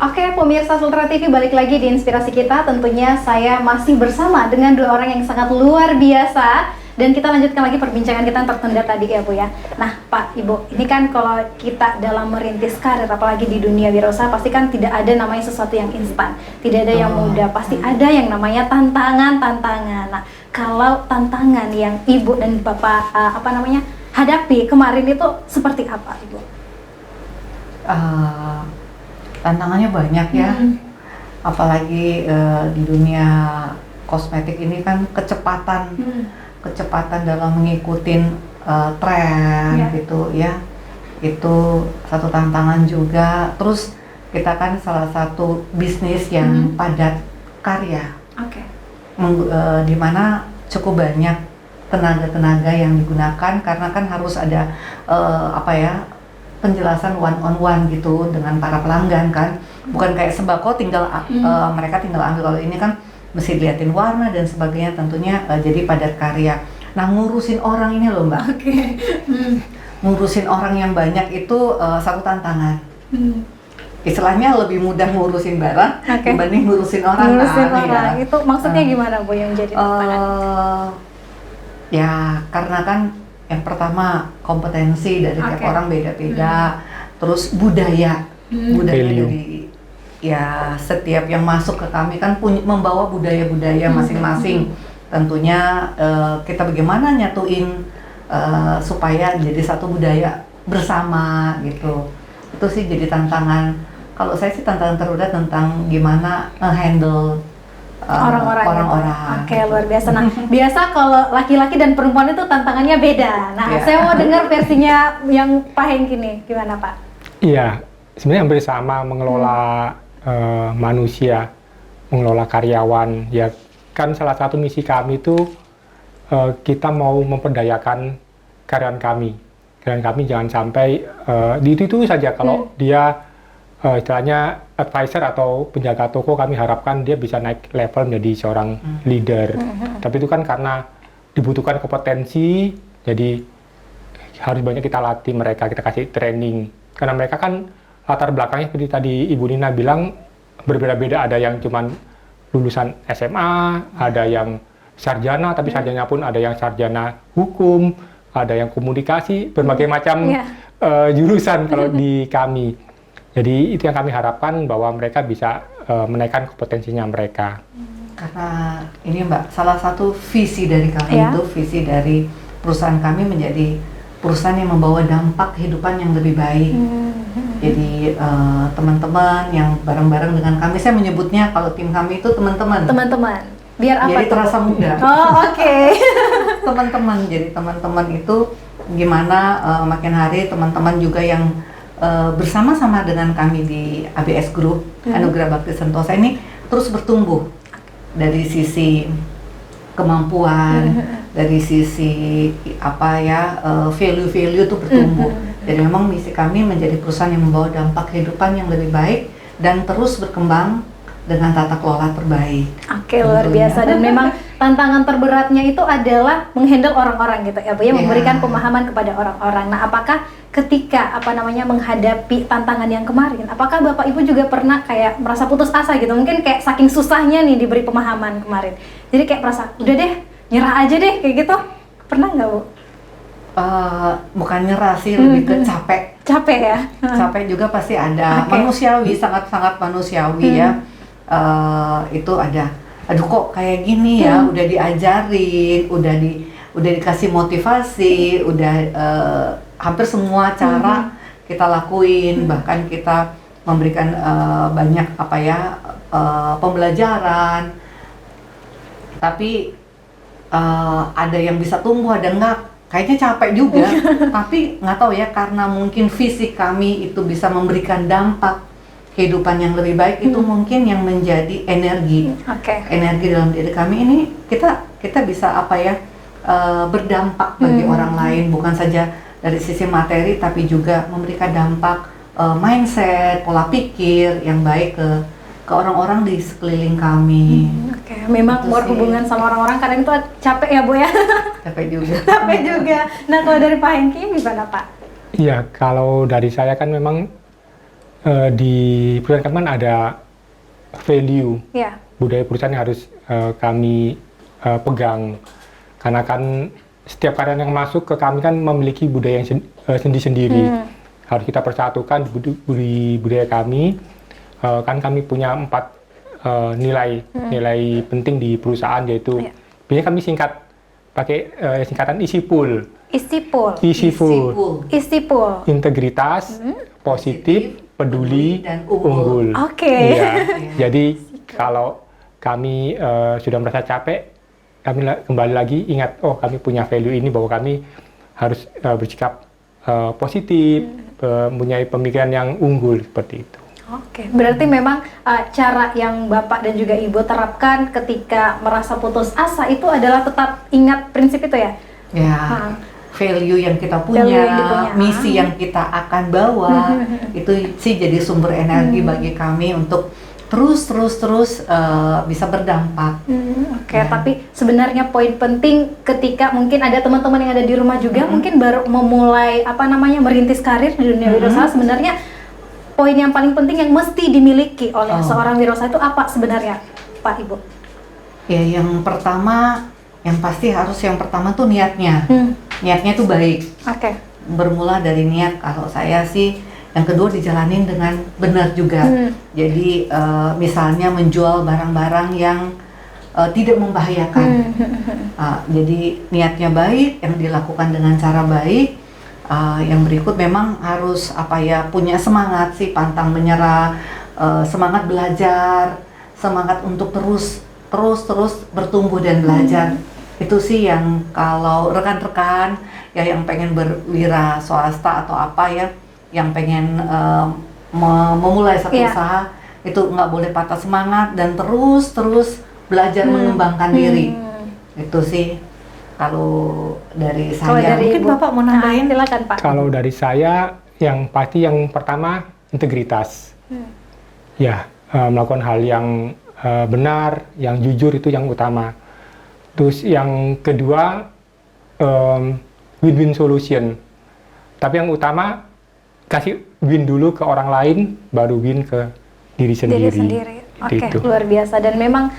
Oke, pemirsa Sultra TV, balik lagi di Inspirasi Kita. Tentunya saya masih bersama dengan dua orang yang sangat luar biasa. Dan kita lanjutkan lagi perbincangan kita yang tertunda tadi ya Bu ya. Nah Pak, Ibu, ini kan kalau kita dalam merintis karir, apalagi di dunia wirausaha, pasti kan tidak ada namanya sesuatu yang instan. Tidak ada yang mudah, pasti ada yang namanya tantangan-tantangan. Nah, kalau tantangan yang Ibu dan Bapak hadapi kemarin itu seperti apa Ibu? Tantangannya banyak ya, apalagi di dunia kosmetik ini kan kecepatan dalam mengikuti tren gitu ya, itu satu tantangan juga. Terus kita kan salah satu bisnis yang padat karya, dimana cukup banyak tenaga yang digunakan karena kan harus ada penjelasan one on one gitu dengan para pelanggan kan, bukan kayak sembako tinggal mereka tinggal ambil. Kalau ini kan mesti diliatin warna dan sebagainya, tentunya jadi padat karya. Nah, ngurusin orang ini loh Mbak, ngurusin orang yang banyak itu satu tantangan. Istilahnya lebih mudah ngurusin barang dibanding ngurusin orang. Ya. Itu maksudnya gimana Bu yang jadi tantangan? Ya karena kan yang pertama kompetensi dari tiap orang beda-beda, terus budaya dari setiap yang masuk ke kami kan membawa budaya-budaya masing-masing. Tentunya kita bagaimana nyatuin supaya jadi satu budaya bersama gitu. Itu sih jadi tantangan. Kalau saya sih tantangan terberat tentang gimana handle orang-orang. Oke, luar biasa. Nah, biasa kalau laki-laki dan perempuan itu tantangannya beda. Nah, saya mau dengar versinya yang Pak Hengki nih, gimana Pak? Iya, sebenarnya hampir sama mengelola manusia, mengelola karyawan. Ya kan salah satu misi kami itu kita mau memperdayakan karyawan kami. Karyawan kami jangan sampai itu saja. Kalau dia istilahnya advisor atau penjaga toko, kami harapkan dia bisa naik level menjadi seorang leader. Tapi itu kan karena dibutuhkan kompetensi, jadi harus banyak kita latih mereka, kita kasih training. Karena mereka kan latar belakangnya seperti tadi Ibu Nina bilang berbeda-beda, ada yang cuman lulusan SMA, ada yang sarjana, tapi sarjana pun ada yang sarjana hukum, ada yang komunikasi, berbagai macam jurusan kalau di kami. Jadi itu yang kami harapkan, bahwa mereka bisa menaikkan kompetensinya mereka. Karena ini Mbak, salah satu visi dari kami itu, visi dari perusahaan kami menjadi perusahaan yang membawa dampak kehidupan yang lebih baik. Jadi teman-teman yang bareng-bareng dengan kami, saya menyebutnya kalau tim kami itu teman-teman. Biar apa? Jadi terasa muda. Teman-teman. Jadi teman-teman itu gimana makin hari teman-teman juga yang bersama-sama dengan kami di ABS Group, Anugerah Bakti Sentosa ini terus bertumbuh dari sisi kemampuan, dari sisi value-value itu bertumbuh. Jadi memang misi kami menjadi perusahaan yang membawa dampak kehidupan yang lebih baik dan terus berkembang dengan tata kelola terbaik. Oke, luar biasa. Dan memang tantangan terberatnya itu adalah menghandle orang-orang gitu ya Bu ya, memberikan pemahaman kepada orang-orang. Nah, apakah ketika menghadapi tantangan yang kemarin, apakah Bapak Ibu juga pernah kayak merasa putus asa gitu? Mungkin kayak saking susahnya nih diberi pemahaman kemarin, jadi kayak merasa udah deh, nyerah aja deh kayak gitu. Pernah nggak Bu? Bukan nyerah sih, lebih ke capek ya. Capek juga pasti ada. Manusiawi, sangat-sangat manusiawi ya. Itu ada, aduh kok kayak gini ya, udah diajarin, udah dikasih motivasi, udah hampir semua cara kita lakuin, bahkan kita memberikan banyak pembelajaran, tapi ada yang bisa tumbuh, ada enggak, kayaknya capek juga. Tapi nggak tahu ya, karena mungkin visi kami itu bisa memberikan dampak kehidupan yang lebih baik, itu mungkin yang menjadi energi dalam diri kami ini. Kita bisa berdampak bagi orang lain, bukan saja dari sisi materi, tapi juga memberikan dampak mindset, pola pikir yang baik ke orang-orang di sekeliling kami. Memang berhubungan sama orang-orang kadang itu capek ya Bu ya. Capek juga. Nah, kalau dari Pak Hengki gimana Pak? Iya, kalau dari saya kan memang di perusahaan kami kan ada value Ya. budaya perusahaan yang harus kami pegang, karena kan setiap karyawan yang masuk ke kami kan memiliki budaya yang sendiri-sendiri. Harus kita persatukan di budaya kami. Kan kami punya 4 nilai penting di perusahaan, yaitu biasanya kami singkat pakai singkatan ISIPUL. Istipul. Integritas, positif, peduli, dan unggul. Oke. Iya. Jadi kalau kami sudah merasa capek, kami kembali lagi ingat, oh kami punya value ini, bahwa kami harus bersikap positif, mempunyai pemikiran yang unggul seperti itu. Oke, berarti memang cara yang Bapak dan juga Ibu terapkan ketika merasa putus asa itu adalah tetap ingat prinsip itu ya? Ya, value yang kita punya, misi yang kita akan bawa, itu sih jadi sumber energi bagi kami untuk terus bisa berdampak. Oke, tapi sebenarnya poin penting ketika mungkin ada teman-teman yang ada di rumah juga mungkin baru memulai merintis karir di dunia wirausaha, sebenarnya poin yang paling penting yang mesti dimiliki oleh seorang wirausaha itu apa sebenarnya, Pak Ibu? Ya, yang pertama, yang pertama tuh niatnya. Niatnya tuh baik. Oke. Bermula dari niat. Kalau saya sih, yang kedua dijalanin dengan benar juga. Jadi misalnya menjual barang-barang yang tidak membahayakan. Jadi niatnya baik, yang dilakukan dengan cara baik. Yang berikut memang harus punya semangat sih, pantang menyerah, semangat belajar, semangat untuk terus bertumbuh dan belajar. Itu sih yang kalau rekan-rekan ya yang pengen berwira swasta atau yang pengen memulai satu usaha, itu nggak boleh patah semangat dan terus belajar mengembangkan diri. Itu sih kalau dari saya. Mungkin Bapak mau nambahin, silakan Pak. Kalau dari saya, yang pasti yang pertama integritas. Ya, melakukan hal yang benar, yang jujur, itu yang utama. Terus yang kedua, win-win solution. Tapi yang utama, kasih win dulu ke orang lain, baru win ke diri sendiri. Oke, luar biasa. Dan memang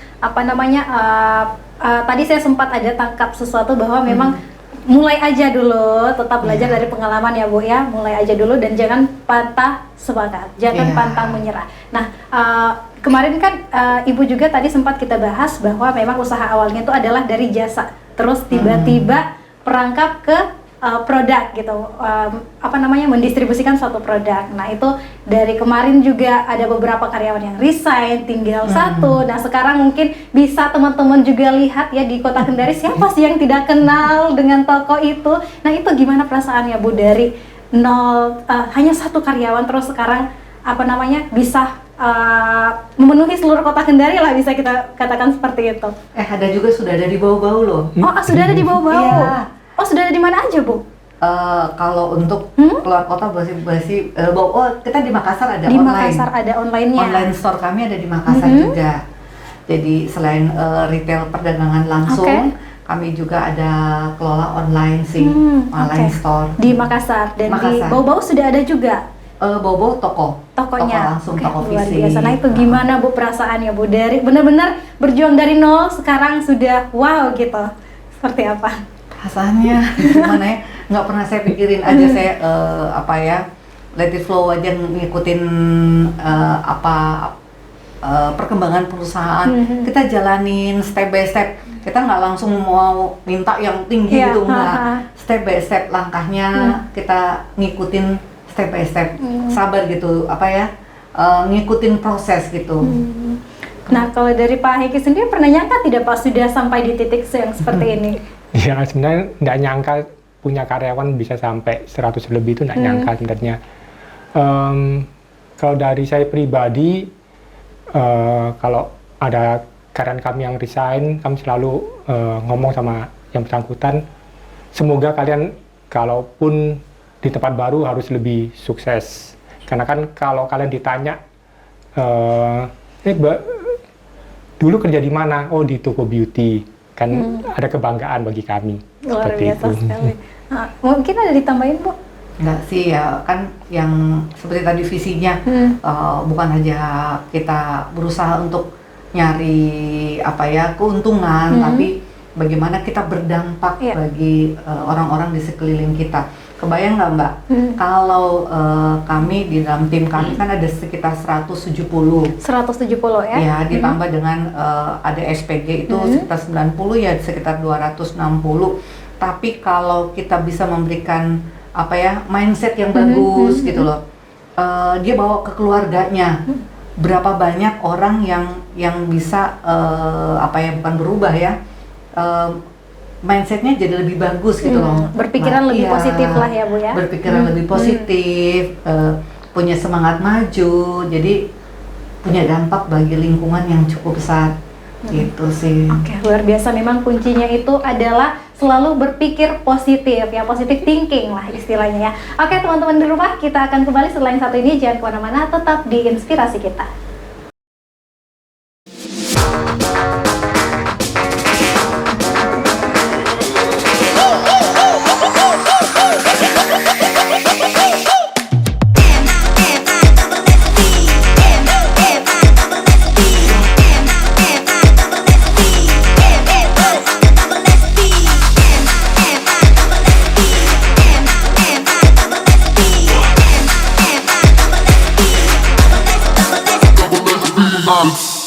tadi saya sempat ada tangkap sesuatu bahwa memang mulai aja dulu, tetap belajar dari pengalaman ya Bu ya, mulai aja dulu dan jangan patah semangat, jangan pantang menyerah. Nah, kemarin kan Ibu juga tadi sempat kita bahas bahwa memang usaha awalnya itu adalah dari jasa, terus tiba-tiba perangkap ke produk gitu, mendistribusikan suatu produk. Nah itu dari kemarin juga ada beberapa karyawan yang resign, tinggal satu. Nah sekarang mungkin bisa teman-teman juga lihat ya di Kota Kendari, siapa sih yang tidak kenal dengan toko itu. Nah itu gimana perasaannya Bu, dari nol, hanya satu karyawan, terus sekarang bisa memenuhi seluruh Kota Kendari lah, bisa kita katakan seperti itu. Ada juga sudah ada di Bau-Bau loh. Oh sudah ada di Bau-Bau. Oh sudah ada di mana aja Bu? Kalau untuk keluar kota kita di Makassar ada di online. Di Makassar ada online-nya. Online store kami ada di Makassar juga. Jadi selain retail perdagangan langsung, kami juga ada kelola online sih, online store. Di Makassar dan di Bau-Bau sudah ada juga. Bau-Bau tokonya. Toko langsung, toko fisik. Luar biasa. Nah itu gimana Bu perasaannya Bu, dari benar-benar berjuang dari nol sekarang sudah wow gitu. Seperti apa? Rasanya gimana ya, nggak pernah saya pikirin aja, saya let it flow aja, ngikutin perkembangan perusahaan. Kita jalanin step by step, kita nggak langsung mau minta yang tinggi gitu, nggak. Step by step langkahnya kita ngikutin step by step, sabar gitu, ngikutin proses gitu. Nah kalau dari Pak Heki sendiri, pernah nyangka tidak Pak sudah sampai di titik yang seperti ini? Ya sebenarnya nggak nyangka punya karyawan bisa sampai 100 lebih, itu nggak nyangka sebenarnya. Kalau dari saya pribadi, kalau ada karyawan kami yang resign, kami selalu ngomong sama yang bersangkutan, semoga kalian kalaupun di tempat baru harus lebih sukses. Karena kan kalau kalian ditanya, dulu kerja di mana? Oh di toko beauty. Kan ada kebanggaan bagi kami. Luar biasa sekali. Nah, mungkin ada ditambahin Bu? Enggak sih ya, kan yang seperti tadi visinya bukan hanya kita berusaha untuk nyari apa ya keuntungan, tapi bagaimana kita berdampak bagi orang-orang di sekeliling kita. Kebayang nggak Mbak? Kalau kami di dalam tim kami kan ada sekitar 170 ya? Ya, ditambah dengan ada SPG itu sekitar 90 ya, sekitar 260. Tapi kalau kita bisa memberikan apa ya mindset yang bagus gitu loh, dia bawa ke keluarganya, berapa banyak orang yang bisa apa ya bukan berubah ya, mindsetnya jadi lebih bagus gitu loh, berpikiran lebih positif lah ya Bu ya, berpikiran lebih positif, punya semangat maju, jadi punya dampak bagi lingkungan yang cukup besar. Gitu sih. Oke, luar biasa. Memang kuncinya itu adalah selalu berpikir positif ya, positive thinking lah istilahnya ya. Oke teman-teman di rumah, kita akan kembali setelah yang satu ini. Jangan kemana-mana, tetap di Inspirasi Kita. Months.